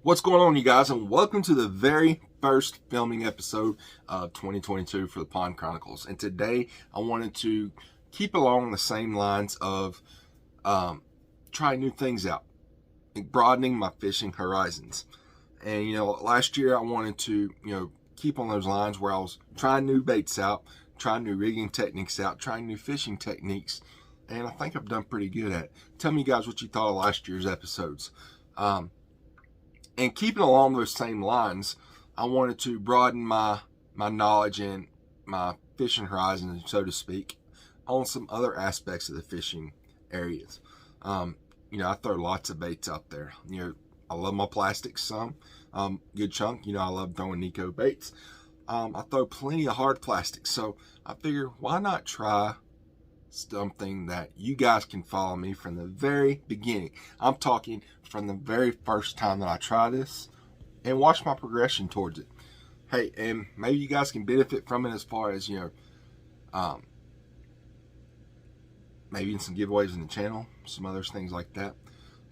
What's going on, you guys, and welcome to the very first filming episode of 2022 for the Pond Chronicles. And today I wanted to keep along the same lines of trying new things out, broadening my fishing horizons. And last year I wanted to keep on those lines where I was trying new baits out, trying new rigging techniques out, trying new fishing techniques, and I think I've done pretty good at it. Tell me, guys, what you thought of last year's episodes. And keeping along those same lines, I wanted to broaden my knowledge and my fishing horizons, so to speak, on some other aspects of the fishing areas. I throw lots of baits out there. I love my plastics some, good chunk. I love throwing Nico baits. I throw plenty of hard plastics, so I figure why not try something that you guys can follow me from the very beginning. I'm talking from the very first time that I try this and watch my progression towards it. Hey, and maybe you guys can benefit from it as far as, maybe in some giveaways in the channel, some other things like that.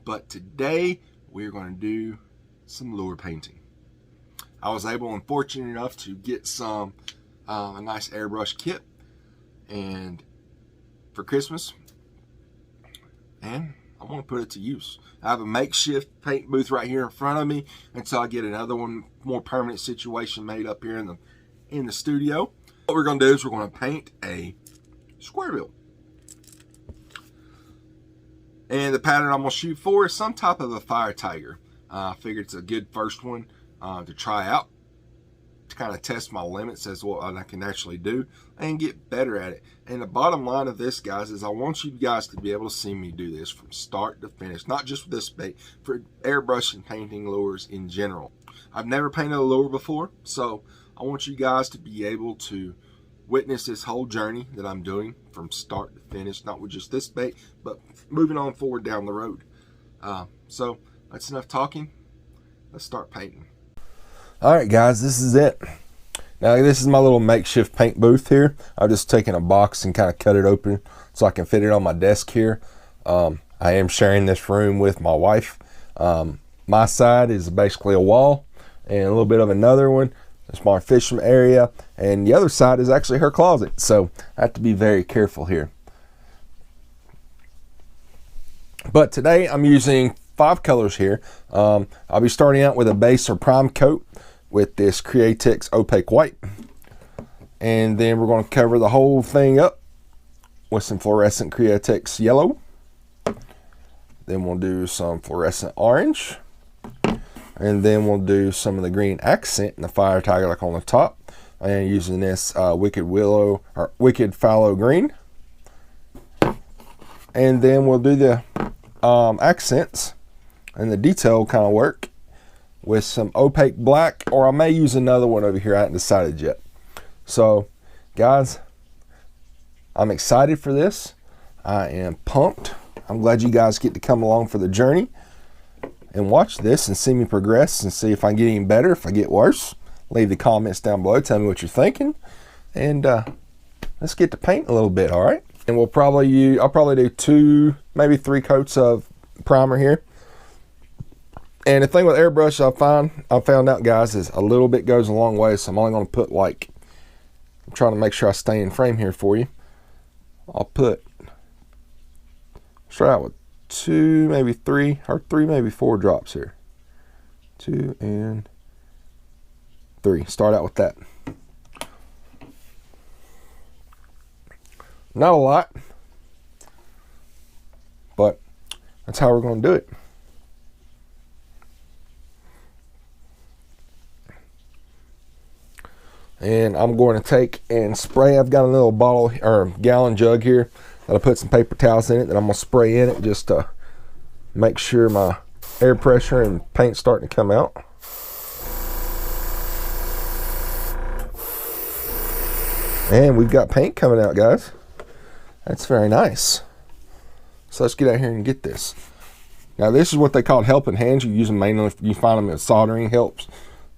But today we're going to do some lure painting. I was able and fortunate enough to get some a nice airbrush kit and for Christmas, and I want to put it to use. I have a makeshift paint booth right here in front of me until I get another one, more permanent situation made up here in the studio. What we're going to do is we're going to paint a square bill, and the pattern I'm going to shoot for is some type of a fire tiger. I figured it's a good first one to try out, to kind of test my limits as what I can actually do and get better at it. And the bottom line of this, guys, is I want you guys to be able to see me do this from start to finish, not just with this bait, for airbrush and painting lures in general. I've never painted a lure before, so I want you guys to be able to witness this whole journey that I'm doing from start to finish, not with just this bait, but moving on forward down the road. So that's enough talking. Let's start painting. All right, guys, this is it. Now, this is my little makeshift paint booth here. I've just taken a box and kind of cut it open so I can fit it on my desk here. I am sharing this room with my wife. My side is basically a wall and a little bit of another one. It's my fishing area, and the other side is actually her closet. So I have to be very careful here. But today I'm using 5 colors here. I'll be starting out with a base or prime coat with this Createx opaque white, and then we're going to cover the whole thing up with some fluorescent Createx yellow. Then we'll do some fluorescent orange, and then we'll do some of the green accent in the fire tiger, like on the top, and using this wicked fallow green. And then we'll do the accents and the detail kind of work with some opaque black, or I may use another one over here. I haven't decided yet. So, guys, I'm excited for this. I am pumped. I'm glad you guys get to come along for the journey and watch this and see me progress and see if I get any better, if I get worse. Leave the comments down below. Tell me what you're thinking. And let's get to paint a little bit, all right? And I'll probably do 2, maybe 3 coats of primer here. And the thing with airbrush I found out, guys, is a little bit goes a long way. So I'm only going to put I'm trying to make sure I stay in frame here for you. I'll start out with 2, maybe 3, or 3, maybe 4 drops here. 2 and 3. Start out with that. Not a lot, but that's how we're going to do it. And I'm going to take and spray. I've got a little bottle or gallon jug here that I put some paper towels in it that I'm going to spray in it just to make sure my air pressure and paint's starting to come out. And we've got paint coming out, guys. That's very nice. So let's get out here and get this. Now, this is what they call helping hands. You use them mainly if you find them as soldering helps.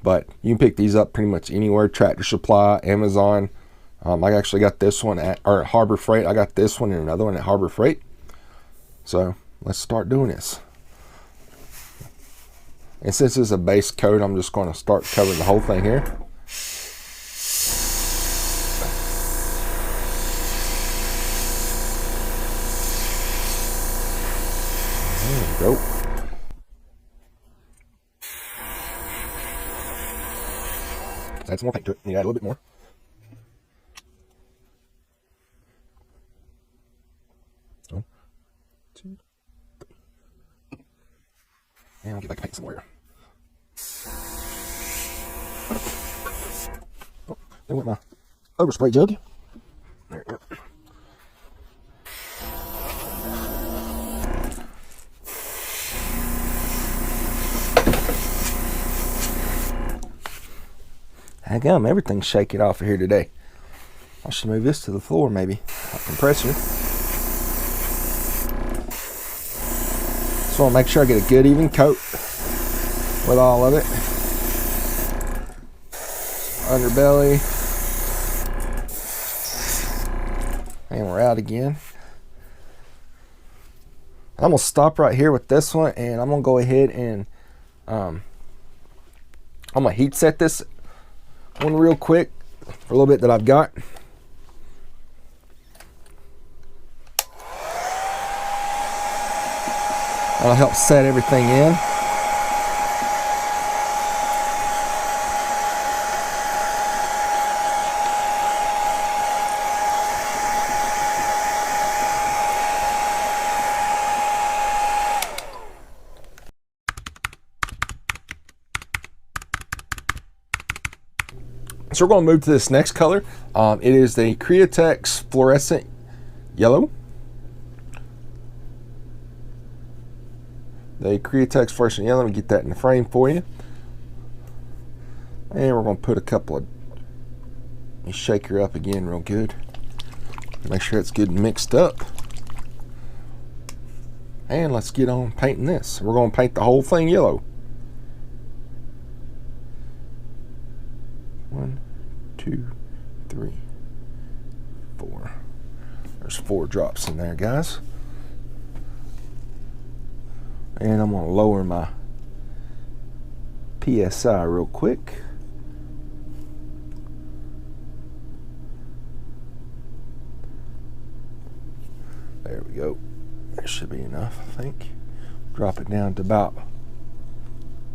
But you can pick these up pretty much anywhere. Tractor Supply, Amazon. I actually got this one at Harbor Freight. I got this one and another one at Harbor Freight. So let's start doing this. And since it's a base coat, I'm just going to start covering the whole thing here. There we go. Add some more paint to it. Need to add a little bit more. One, two, three. And I'll get back to paint some more. Oh, there went my overspray jug. There we go. Heck, everything's shaking off of here today. I should move this to the floor maybe. A compressor. Just want to make sure I get a good even coat with all of it. Underbelly. And we're out again. I'm going to stop right here with this one, and I'm going to go ahead and I'm going to heat set this one real quick for a little bit that I've got. That'll help set everything in. So we're going to move to this next color. It is the Createx Fluorescent Yellow. The Createx Fluorescent Yellow. Let me get that in the frame for you. And we're going to put a couple of... Let me shake her up again real good. Make sure it's good and mixed up. And let's get on painting this. We're going to paint the whole thing yellow. 1, 2, 3, 4. There's 4 drops in there, guys. And I'm going to lower my PSI real quick. There we go. That should be enough, I think. Drop it down to about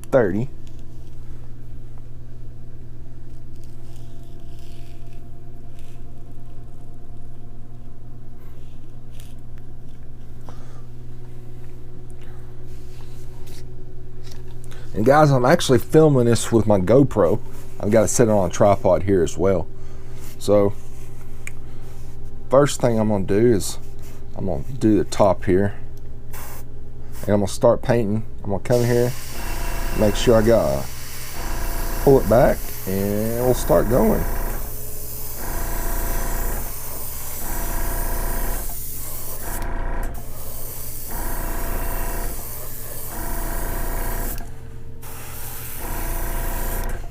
30. And guys, I'm actually filming this with my GoPro. I've got it set on a tripod here as well. So, first thing I'm going to do is I'm going to do the top here. And I'm going to start painting. I'm going to come here, make sure I got pull it back, and we'll start going.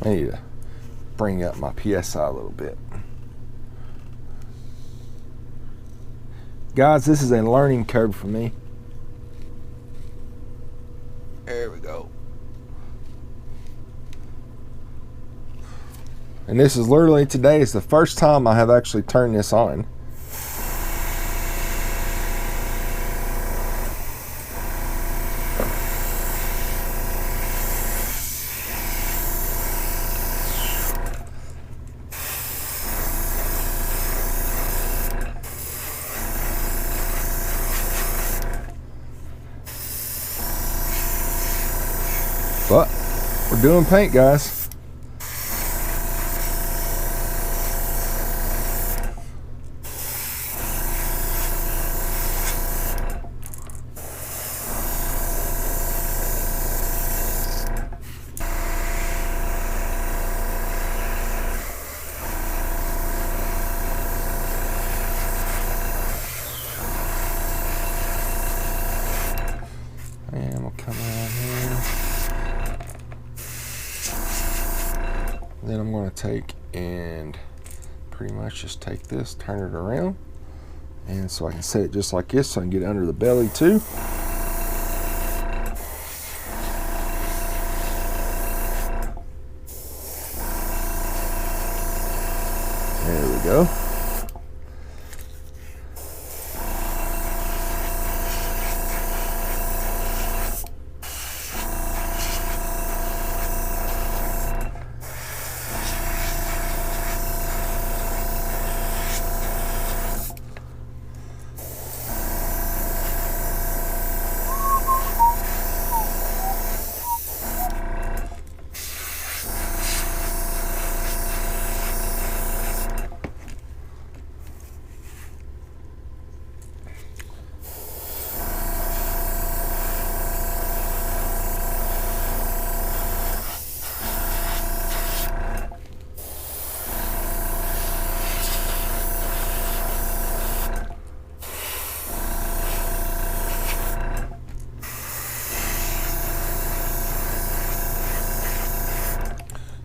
I need to bring up my PSI a little bit. Guys, this is a learning curve for me. There we go. And this is literally today is the first time I have actually turned this on. But we're doing paint, guys. And we'll come around here. Then I'm going to take and pretty much just take this, turn it around, and so I can set it just like this so I can get it under the belly too. There we go.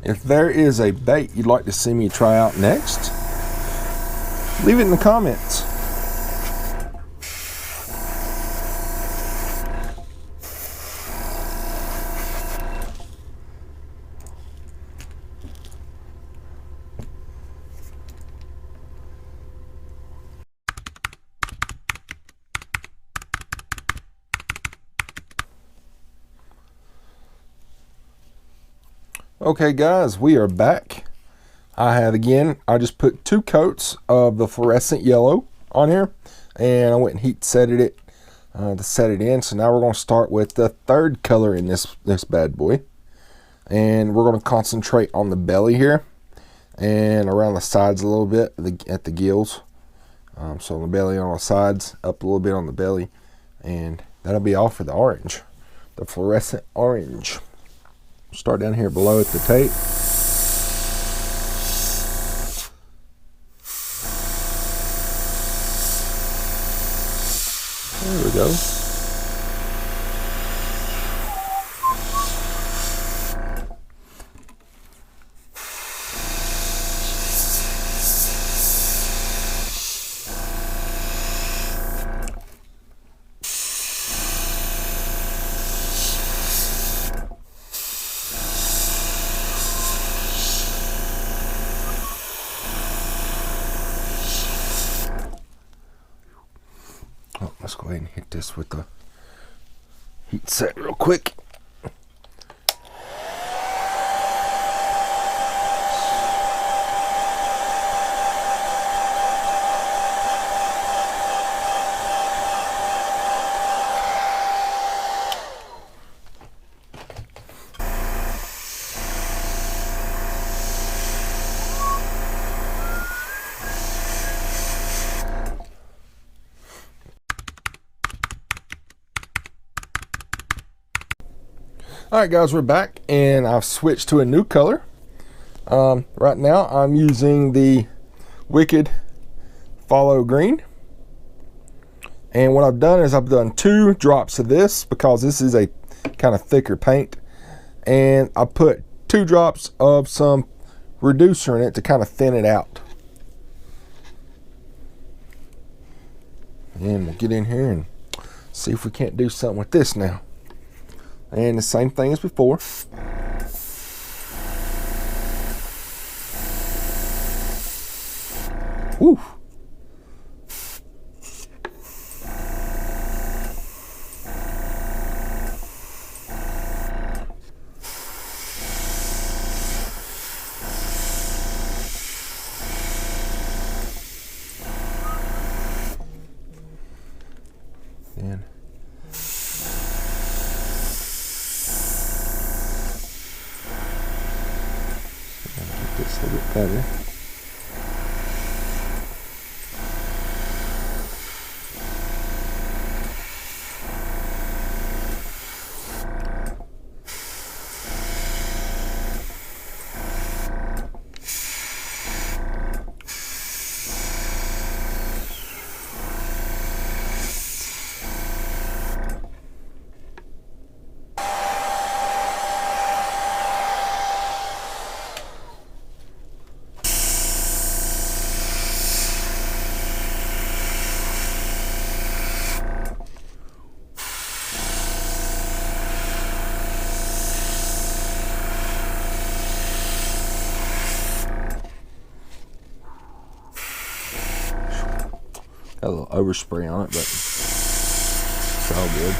If there is a bait you'd like to see me try out next, leave it in the comments. Okay guys, we are back. I just put 2 coats of the fluorescent yellow on here, and I went and heat setted it to set it in. So now we're going to start with the 3rd color in this bad boy, and we're going to concentrate on the belly here and around the sides a little bit at the gills. So on the belly, on the sides, up a little bit on the belly, and that'll be all for the orange, the fluorescent orange. Start down here below at the tape. There we go. Let's go ahead and hit this with the heat set real quick. Alright guys, we're back, and I've switched to a new color. Right now I'm using the Wicked Phthalo Green, and what I've done is I've done 2 drops of this because this is a kind of thicker paint, and I put 2 drops of some reducer in it to kind of thin it out. And we'll get in here and see if we can't do something with this now. And the same thing as before. Woo. And this a little bit better. Got a little overspray on it, but it's all good.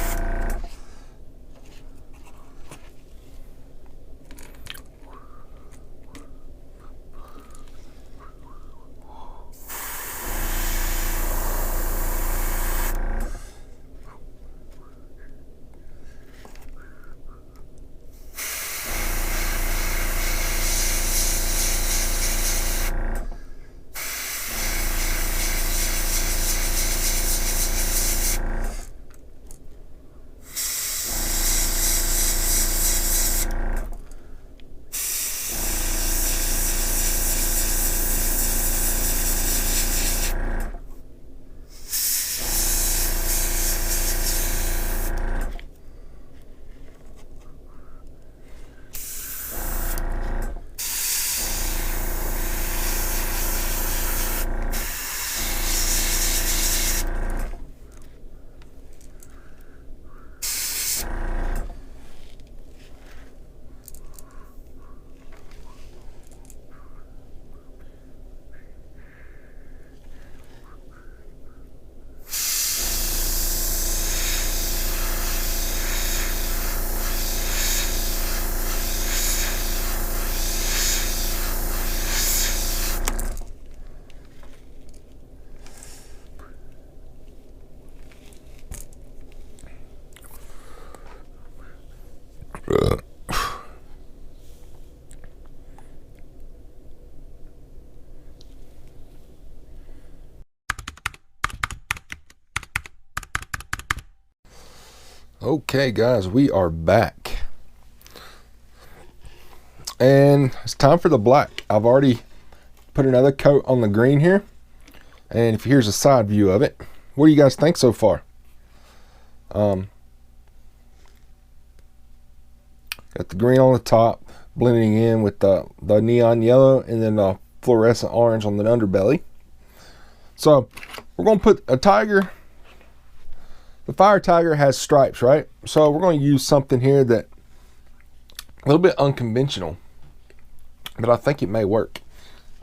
Okay, guys, we are back. And it's time for the black. I've already put another coat on the green here. And here's a side view of it. What do you guys think so far? Got the green on the top, blending in with the neon yellow and then the fluorescent orange on the underbelly. So we're going to put a tiger. The Fire Tiger has stripes, right? So we're going to use something here that a little bit unconventional, but I think it may work.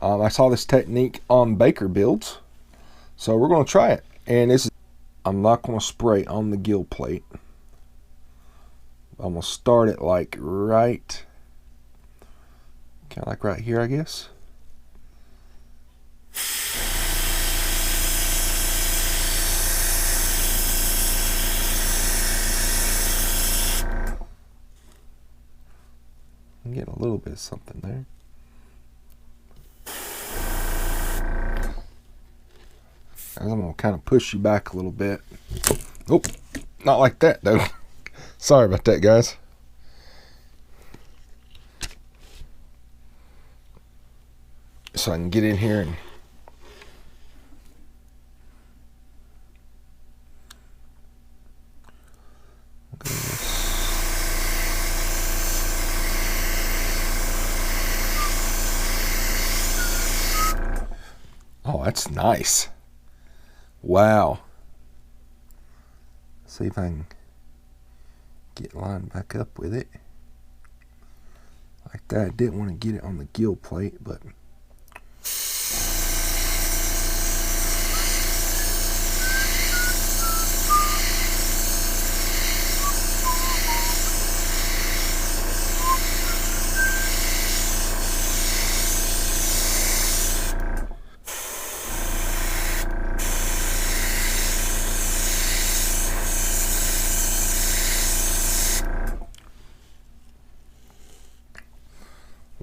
I saw this technique on Baker builds, so we're going to try it. And I'm not going to spray on the gill plate. I'm going to start it like right, kind of like right here, I guess. Get a little bit of something there. I'm going to kind of push you back a little bit. Oh, not like that though. Sorry about that, guys. So I can get in here and oh, that's nice. Wow. See if I can get lined back up with it. Like that. I didn't want to get it on the gill plate, but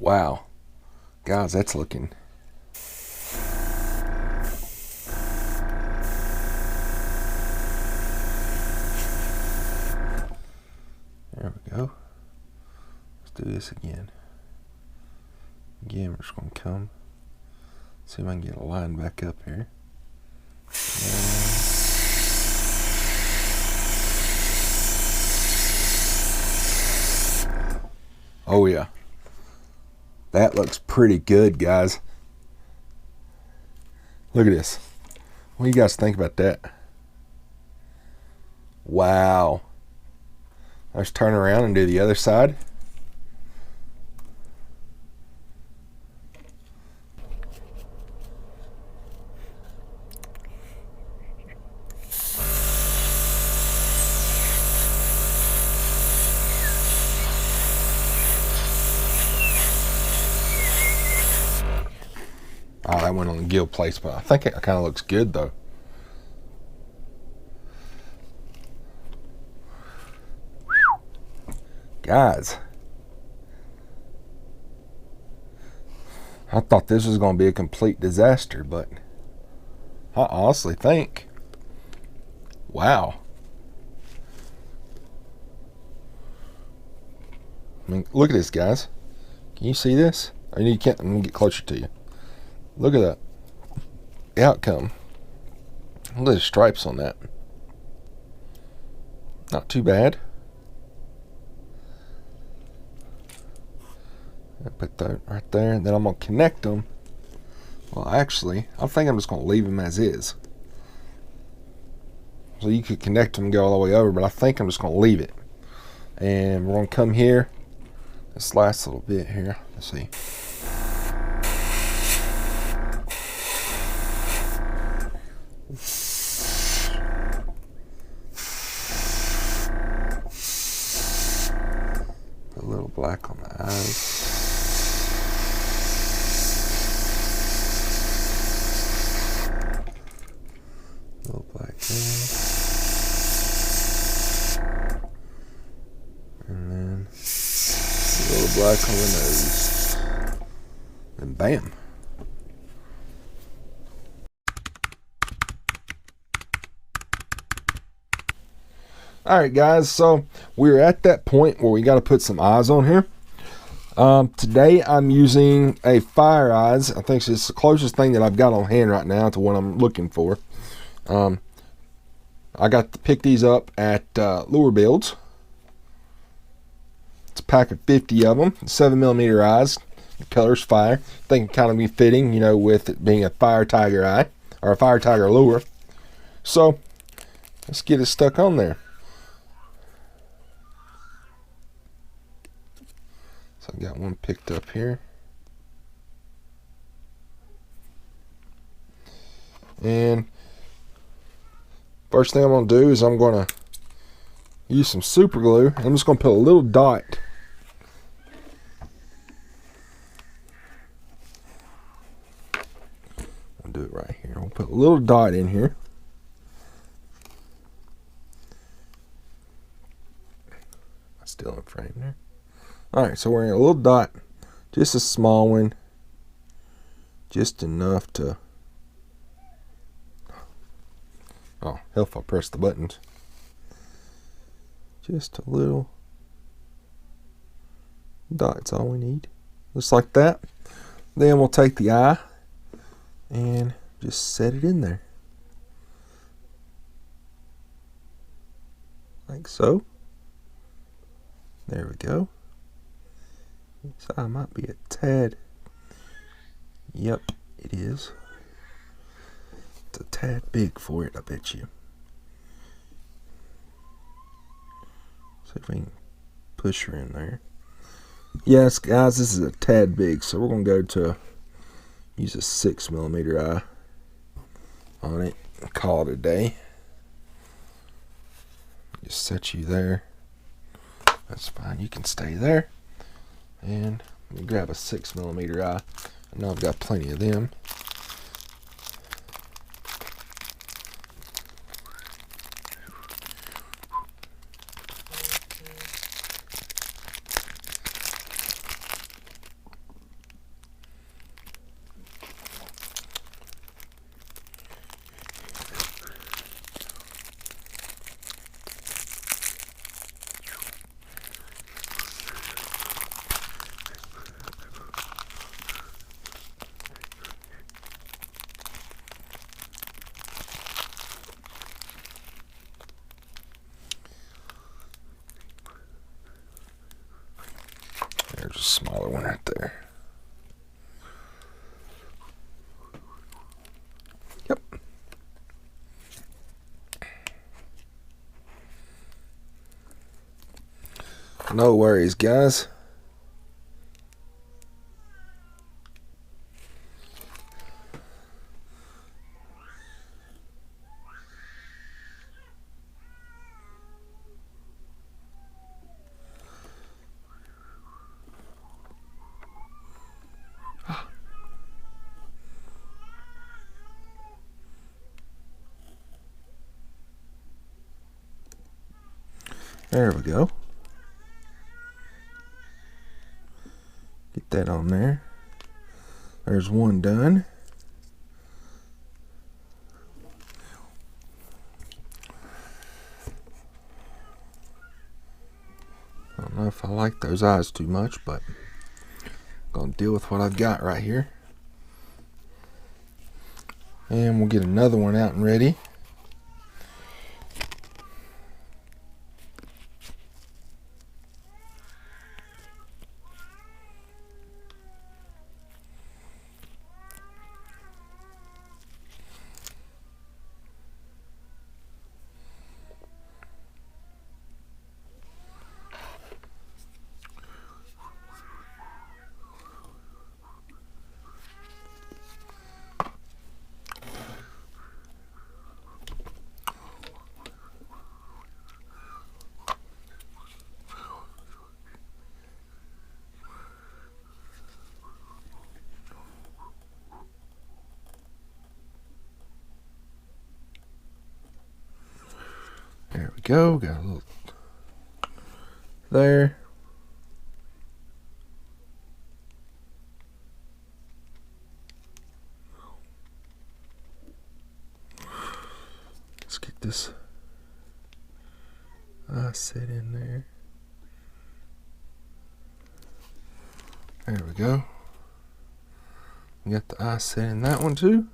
wow, guys, that's looking. There we go. Let's do this again. Again, we're just going to come. See if I can get a line back up here. Oh yeah. That looks pretty good, guys. Look at this. What do you guys think about that? Wow. Let's turn around and do the other side. Oh, that went on the gill plates, but I think it kind of looks good though. Guys, I thought this was going to be a complete disaster, but I honestly think, wow. I mean, look at this, guys. Can you see this? Or you can't. Let me get closer to you. Look at that. The outcome. Look at the stripes on that. Not too bad. I put that right there, and then I'm going to connect them. Well, actually, I think I'm just going to leave them as is. So you could connect them and go all the way over, but I think I'm just going to leave it. And we're going to come here. This last little bit here. Let's see. Put a little black on the eyes. A little black there. And then a little black on the nose. And bam. Alright guys, so we're at that point where we got to put some eyes on here. Today I'm using a Fire Eyes. I think it's the closest thing that I've got on hand right now to what I'm looking for. I got to pick these up at Lure Builds. It's a pack of 50 of them, 7mm eyes. The color's fire. I think it kind of be fitting, you know, with it being a Fire Tiger eye or a Fire Tiger lure. So let's get it stuck on there. So I got one picked up here. And first thing I'm going to do is I'm going to use some super glue. I'm just going to put a little dot. I'll do it right here. We'll put a little dot in here. Still in frame there. Alright, so we're in a little dot. Just a small one. Just enough to... Oh, hell if I press the buttons. Just a little dot's all we need. Just like that. Then we'll take the eye and just set it in there. Like so. There we go. This eye might be a tad. Yep, it is. It's a tad big for it, I bet you. See if we can push her in there. Yes, guys, this is a tad big, so we're going to go to use a 6mm eye on it and call it a day. Just set you there. That's fine, you can stay there. And let me grab a 6mm eye. I know I've got plenty of them. There's a smaller one right there. Yep. No worries, guys. There we go. Get that on there. There's one done. I don't know if I like those eyes too much, but I'm gonna deal with what I've got right here. And we'll get another one out and ready. There we go. Got a little there. Let's get this eye set in there. There we go. We got the eye set in that one too.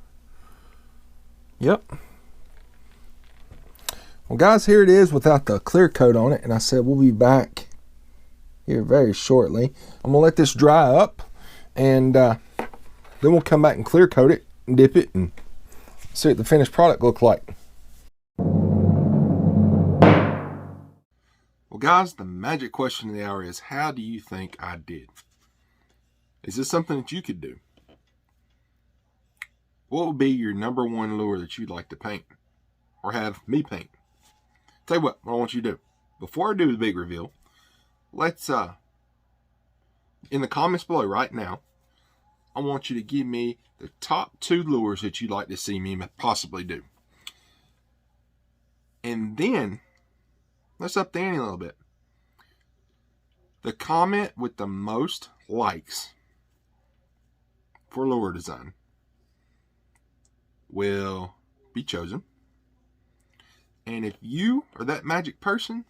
Yep. Well, guys, here it is without the clear coat on it, and I said we'll be back here very shortly. I'm gonna let this dry up, and then we'll come back and clear coat it and dip it and see what the finished product look like. Well, guys, the magic question of the hour is, how do you think I did? Is this something that you could do? What would be your #1 lure that you'd like to paint or have me paint? Tell you what I want you to do. Before I do the big reveal, let's, in the comments below right now, I want you to give me the top 2 lures that you'd like to see me possibly do. And then, let's up the ante a little bit. The comment with the most likes for lure design will be chosen. And if you are that magic person,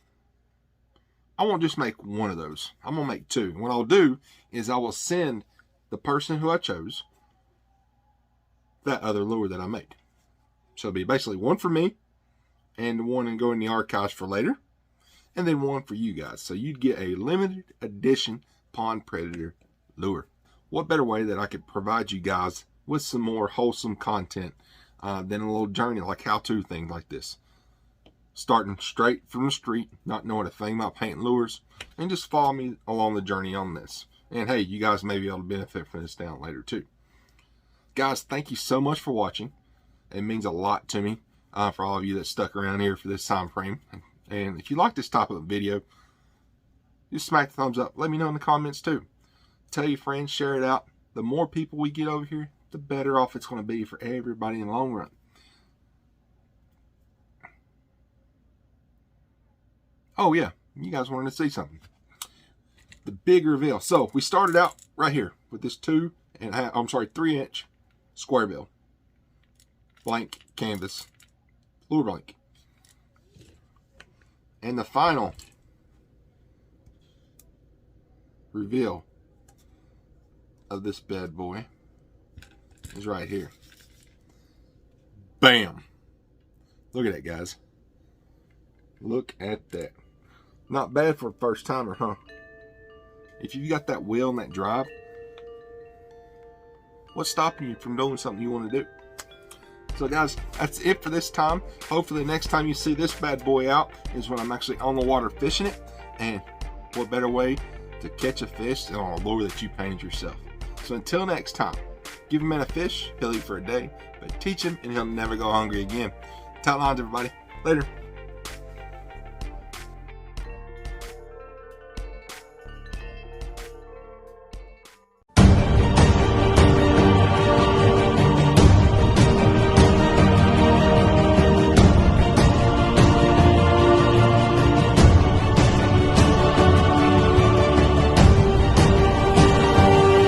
I won't just make one of those. I'm going to make 2. And what I'll do is I will send the person who I chose that other lure that I made. So it'll be basically one for me and one and go in the archives for later. And then one for you guys. So you'd get a limited edition Pond Predator lure. What better way that I could provide you guys with some more wholesome content than a little journey, like how-to things like this. Starting straight from the street, not knowing a thing about painting lures, and just follow me along the journey on this. And hey, you guys may be able to benefit from this down later too. Guys, thank you so much for watching. It means a lot to me for all of you that stuck around here for this time frame. And if you like this type of video, just smack the thumbs up. Let me know in the comments too. Tell your friends, share it out. The more people we get over here, the better off it's going to be for everybody in the long run. Oh yeah, you guys wanted to see something. The big reveal. So we started out right here with this 3-inch square bill. Blank canvas. Lure blank. And the final reveal of this bad boy is right here. Bam! Look at that, guys. Look at that. Not bad for a first timer, huh? If you got that will and that drive, what's stopping you from doing something you want to do? So guys, that's it for this time. Hopefully the next time you see this bad boy out is when I'm actually on the water fishing it. And what better way to catch a fish than on a lure that you painted yourself. So until next time, give a man a fish, he'll eat for a day, but teach him and he'll never go hungry again. Tight lines, everybody. Later.